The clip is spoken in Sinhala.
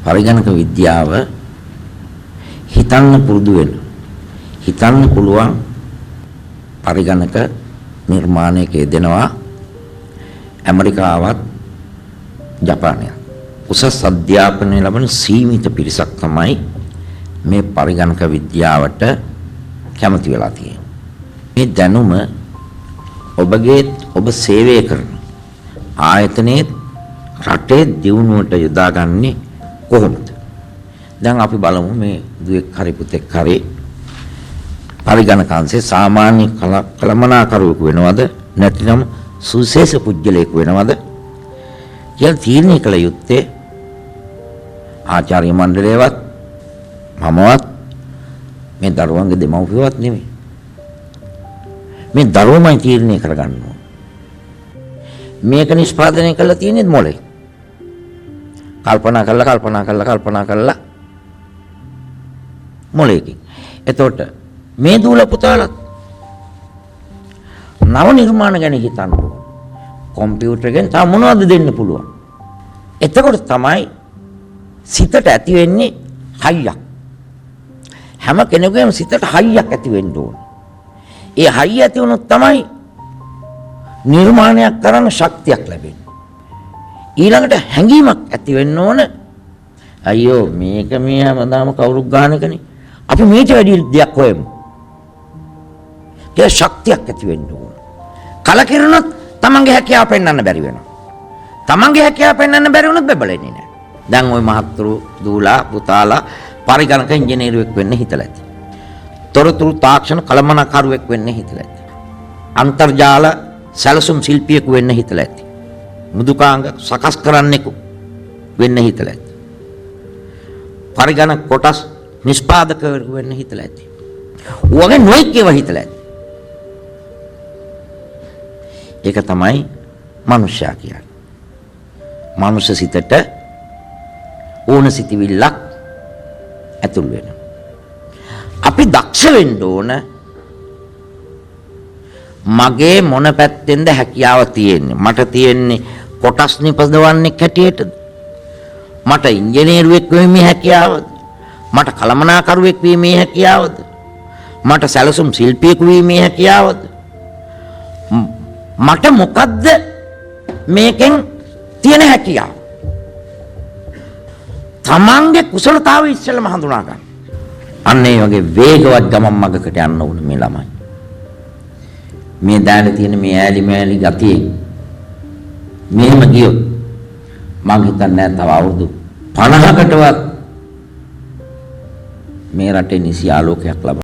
පරිගණක විද්‍යාව හිතන්න පුරුදු වෙන. හිතන්න පුළුවන් පරිගණක නිර්මාණයක යෙදෙනවා ඇමරිකාවත් ජපානයත්. උසස් අධ්‍යාපනය ලබන සීමිත පිරිසක් තමයි මේ පරිගණක විද්‍යාවට කැමති වෙලා තියෙන්නේ. මේ දැනුම ඔබ සේවය කරන ආයතනයේ රටේ දියුණුවට යොදාගන්නේ කොහොමද? දැන් අපි බලමු මේ දුවෙක් හරි පුතෙක් හරි පරිගණකාංශයේ සාමාන්‍ය කළමනාකරුවෙකු වෙනවද නැත්නම් සුවිශේෂ පුජ්‍යලයෙකු වෙනවද කියලා තීරණය කළ යුත්තේ ආචාර්ය මණ්ඩලයවත් මමවත් මේ දරුවන්ගේ දෙමව්පියවත් නෙමෙයි. මේ දරුවමයි තීරණය කරගන්න ඕන. මේක නිෂ්පාදනය කළා තියෙන්නේ මොලේ. කල්පනා කළා මොලේකින්. එතකොට මේ දූල පුතාලත් නව නිර්මාණ ගැන හිතන්න ඕන. කම්පියුටර් එකෙන් තා මොනවද දෙන්න පුළුවන්. එතකොට තමයි සිතට ඇති වෙන්නේ හයියක්. හැම කෙනෙකුගේම සිතට හයියක් ඇති වෙන්න ඕන. ඒ හයිය ඇති වුණොත් තමයි නිර්මාණයක් කරන්න ශක්තියක් ලැබෙන්නේ. ඊළඟට හැඟීමක් ඇති වෙන්න ඕන. අයියෝ මේක මේ හැමදාම කවුරුත් ගන්න එකනේ. අපි මේට වැඩි දෙයක් හොයමු. ඒ ශක්තියක් ඇති වෙන්න ඕන. කලකිරුණොත් තමන්ගේ හැකියාව පෙන්වන්න බැරි වෙනවා. තමන්ගේ හැකියාව පෙන්වන්න බැරි වුණොත් බබලෙන්නේ නැහැ. දැන් ওই මහත්තුරු දූලා පුතාලා පරිගණක ඉංජිනේරුවෙක් වෙන්න හිතලා ඇති. තොරතුරු තාක්ෂණ කළමනාකරුවෙක් වෙන්න හිතලා ඇති. අන්තර්ජාල සැලසුම් ශිල්පියෙකු වෙන්න හිතලා ඇති. මුදුකාංග සකස් කරන්නෙකු වෙන්න හිතලා ඇති. පරිගණක කොටස් නිෂ්පාදකවරු වෙන්න හිතලා ඇති. ඔයගෙන් නොයෙක් ඒවා හිතලා ඇති. ඒක තමයි මනුෂ්‍යයා කියන්නේ. මනුෂ්‍ය සිතට ඕන සිතිවිල්ලක් ඇතුල් වෙනවා. අපි දක්ෂ වෙන්න ඕන මගේ මොන පැත්තෙන්ද හැකියාව තියෙන්නේ. මට තියෙන්නේ කොටස් නිපදවන්නේ කැටියටද? මට ඉංජිනේරුවෙක් වෙීමේ හැකියාවද? මට කළමනාකරුවෙක් වීමේ හැකියාවද? මට සැලසුම් ශිල්පියෙකු වීමේ හැකියාවද? මට මොකද්ද මේකෙන් තියෙන හැකියාව? තමන්ගේ කුසලතාවය ඉස්සෙල්ලාම හඳුනා ගන්න. අන්න ඒ වගේ වේගවත් ගමන් මගකට යන්න ඕන මේ ළමයි. මේ දැන තියෙන මේ ඈලි මෑලි ගතිය මෙහෙම ගියොත් මම හිතන්නේ තව අවුරුදු 50කටවත් මේ රටේ නිසි ආලෝකයක් ලබන